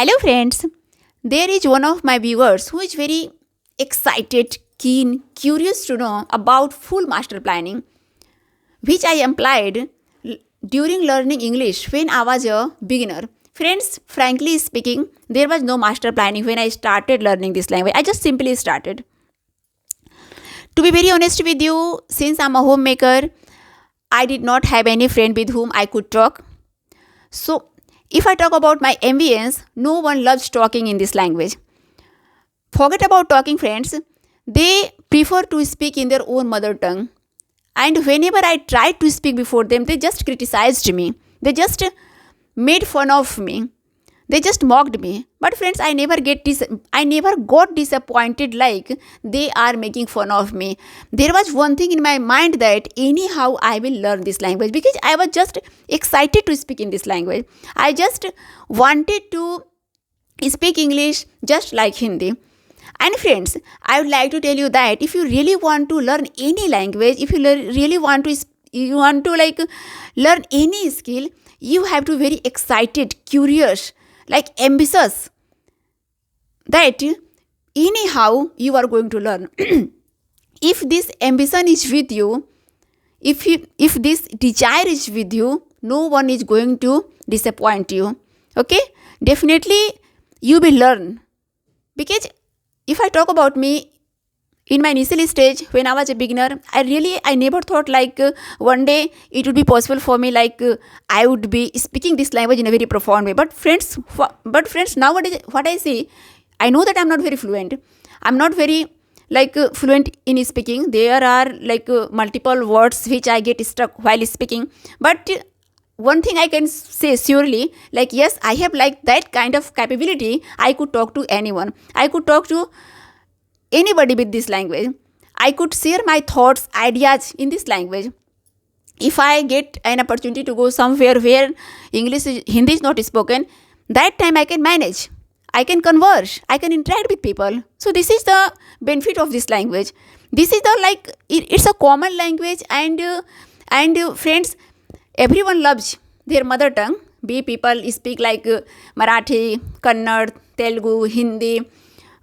Hello friends, there is one of my viewers who is very excited, keen, curious to know about full master planning, which I applied during learning English when I was a beginner. Friends, frankly speaking, there was no master planning when I started learning this language. I just simply started. To be very honest with you, since I'm a homemaker, I did not have any friend with whom I could talk. So, if I talk about my ambience, no one loves talking in this language. Forget about talking, friends. They prefer to speak in their own mother tongue. And whenever I tried to speak before them, they just criticized me. They just made fun of me. They just mocked me. But friends, I never got disappointed like they are making fun of me. There was one thing in my mind that anyhow I will learn this language because I was just excited to speak in this language. I just wanted to speak English just like Hindi. And friends, I would like to tell you that if you really want to learn any language, if you really want to learn any skill, you have to be very excited, curious, like ambitious, that anyhow you are going to learn. If this ambition is with you, if this desire is with you, no one is going to disappoint you. Okay, definitely you will learn. Because if I talk about me, in my initial stage when I was a beginner, I never thought one day it would be possible for me I would be speaking this language in a very profound way. But friends, nowadays what I see, I know that I'm not very fluent. I'm not very fluent in speaking. There are multiple words which I get stuck while speaking. But one thing I can say surely, yes, I have that kind of capability. I could talk to anyone. I could talk to anybody with this language. I could share my thoughts, ideas in this language. If I get an opportunity to go somewhere where Hindi is not spoken, that time I can manage. I can converse. I can interact with people. So this is the benefit of this language. This is it's a common language, and friends, everyone loves their mother tongue. Be people speak Marathi, Kannada, Telugu, Hindi,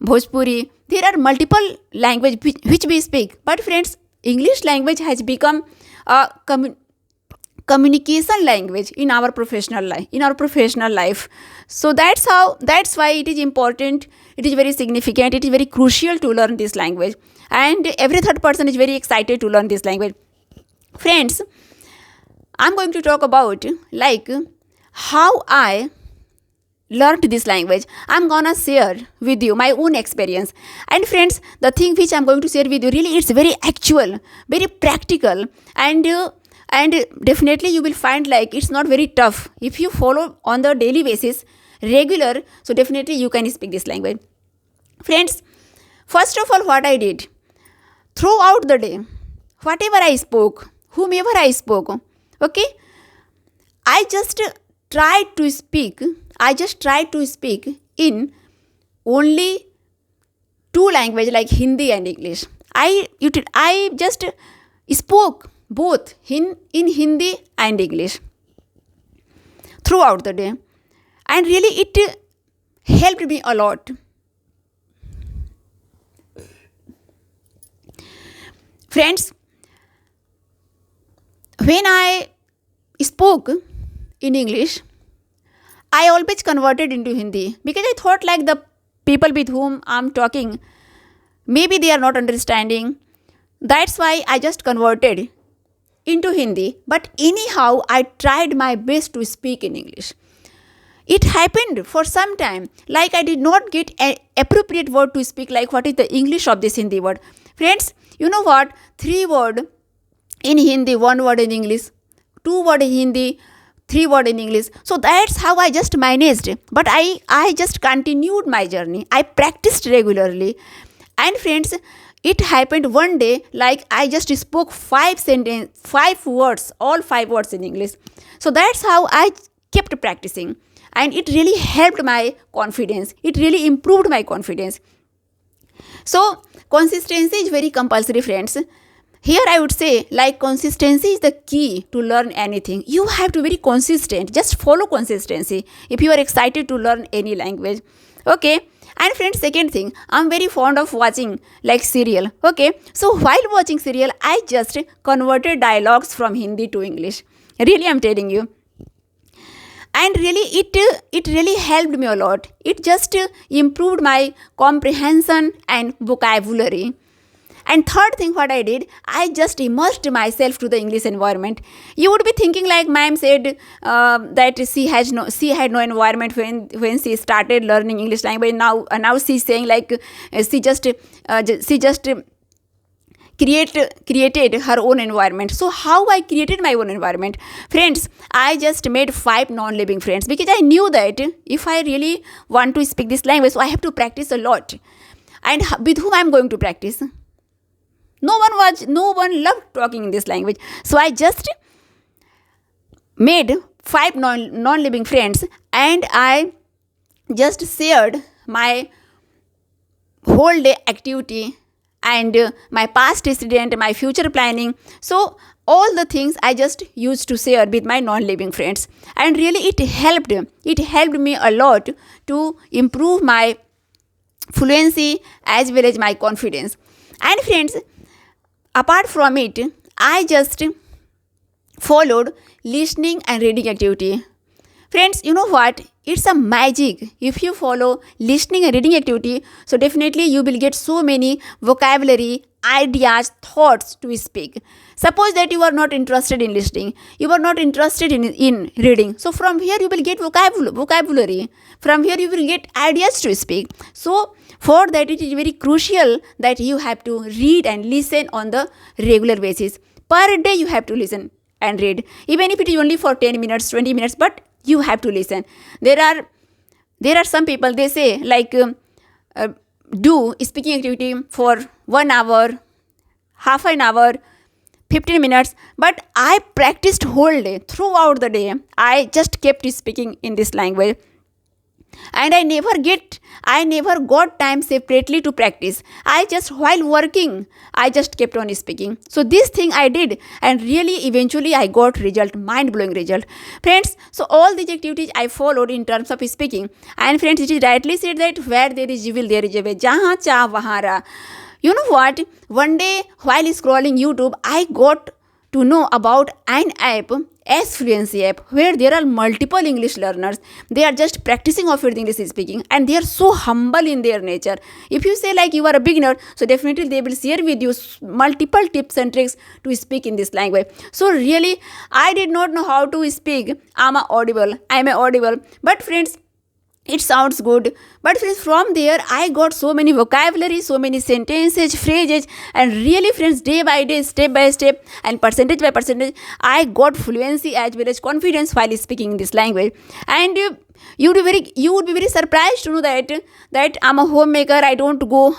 Bhojpuri. There are multiple languages which we speak. But friends, English language has become a communication language in our professional life. So that's why it is important. It is very significant. It is very crucial to learn this language. And every third person is very excited to learn this language. Friends, I'm going to talk about how I learned this language. I'm gonna share with you my own experience. And friends, the thing which I'm going to share with you, really it's very actual, very practical, and definitely you will find it's not very tough. If you follow on the daily basis, regular, so definitely you can speak this language. Friends, first of all, what I did, throughout the day, whatever I spoke, whomever I spoke, okay, I just tried to speak in only two languages like Hindi and English. I just spoke both in Hindi and English throughout the day, and really it helped me a lot. Friends, when I spoke in English, I always converted into Hindi because I thought the people with whom I'm talking, maybe they are not understanding. That's why I just converted into Hindi. But anyhow, I tried my best to speak in English. It happened for some time. I did not get an appropriate word to speak, what is the English of this Hindi word. Friends, you know what? 3 words in Hindi, 1 word in English, 2 words in Hindi, 3 words in English. So that's how I just managed. But I just continued my journey. I practiced regularly. And friends, it happened one day I just spoke 5 words, all 5 words in English. So that's how I kept practicing. And it really helped my confidence. It really improved my confidence. So consistency is very compulsory, friends. Here I would say, like, consistency is the key to learn anything. You have to be very consistent. Just follow consistency if you are excited to learn any language. Okay. And friends, second thing, I'm very fond of watching like serial. Okay. So while watching serial, I just converted dialogues from Hindi to English. Really, I'm telling you. And really, it really helped me a lot. It just improved my comprehension and vocabulary. And third thing, what I did, I just immersed myself to the English environment. You would be thinking, like ma'am said, that she had no environment when she started learning English language. Now she's saying, like, she just created her own environment. So how I created my own environment? Friends, I just made 5 non-living friends, because I knew that if I really want to speak this language, so I have to practice a lot. And with whom I'm going to practice? No one loved talking in this language. So I just made 5 non-living friends, and I just shared my whole day activity and my past incident, my future planning. So all the things I just used to share with my non-living friends, and really it helped me a lot to improve my fluency as well as my confidence. And friends, apart from it, I just followed listening and reading activity. Friends, you know what? It's a magic. If you follow listening and reading activity, so definitely you will get so many vocabulary, ideas, thoughts to speak. Suppose that you are not interested in listening, you are not interested in reading. So from here you will get vocabulary. From here you will get ideas to speak. So for that it is very crucial that you have to read and listen on the regular basis. Per day you have to listen and read. Even if it is only for 10 minutes, 20 minutes, but you have to listen. There are some people, they say, like, do speaking activity for 1 hour, half an hour, 15 minutes. But I practiced whole day. Throughout the day, I just kept speaking in this language. And I never got time separately to practice. I just, while working, I just kept on speaking. So this thing I did, and really eventually I got mind-blowing result. Friends, so all these activities I followed in terms of speaking. And friends, it is rightly said that where there is will, there is a way. Jahan cha wahan ra. You know what? One day while scrolling YouTube, I got to know about an app, as Fluency app, where there are multiple English learners. They are just practicing of your English speaking, and they are so humble in their nature. If you say like you are a beginner, so definitely they will share with you multiple tips and tricks to speak in this language. So really, I did not know how to speak. I'm audible, but friends, it sounds good. But friends, from there I got so many vocabulary, so many sentences, phrases, and really friends, day by day, step by step, and percentage by percentage, I got fluency as well as confidence while speaking this language. And you would be very surprised to know that I'm a homemaker. I don't go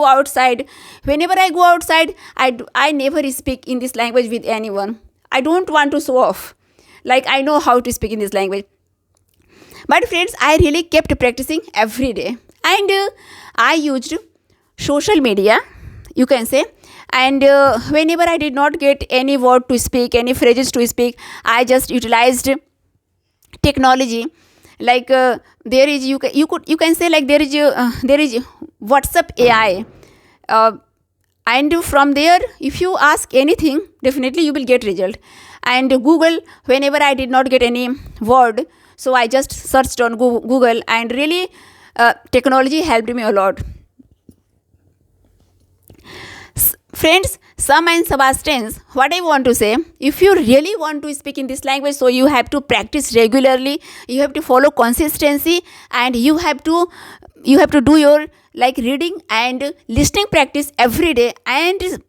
outside. Whenever I go outside, I never speak in this language with anyone. I don't want to show off, like I know how to speak in this language. But friends, I really kept practicing every day. And I used social media, you can say. And whenever I did not get any word to speak, any phrases to speak, I just utilized technology. Like there is, you can say, like there is WhatsApp AI. And from there, if you ask anything, definitely you will get result. And Google, whenever I did not get any word, so I just searched on Google, and really technology helped me a lot. Friends, some and substance, what I want to say, if you really want to speak in this language, so you have to practice regularly, you have to follow consistency, and you have to do your like reading and listening practice every day, and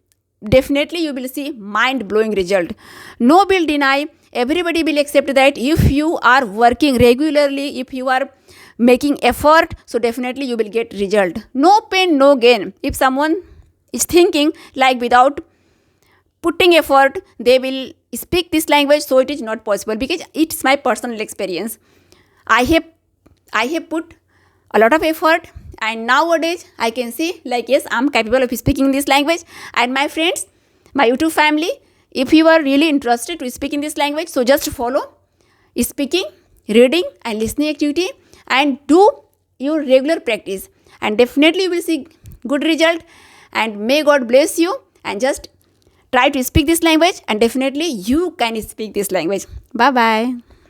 definitely you will see mind-blowing result. No will deny, everybody will accept that if you are working regularly, if you are making effort, so definitely you will get result. No pain, no gain. If someone is thinking like without putting effort they will speak this language, so it is not possible, because it's my personal experience. I have put a lot of effort, and nowadays I can see like yes, I'm capable of speaking this language. And my friends, my YouTube family, if you are really interested to speak in this language, so just follow speaking, reading and listening activity and do your regular practice, and definitely you will see good result. And may God bless you, and just try to speak this language and definitely you can speak this language. Bye bye.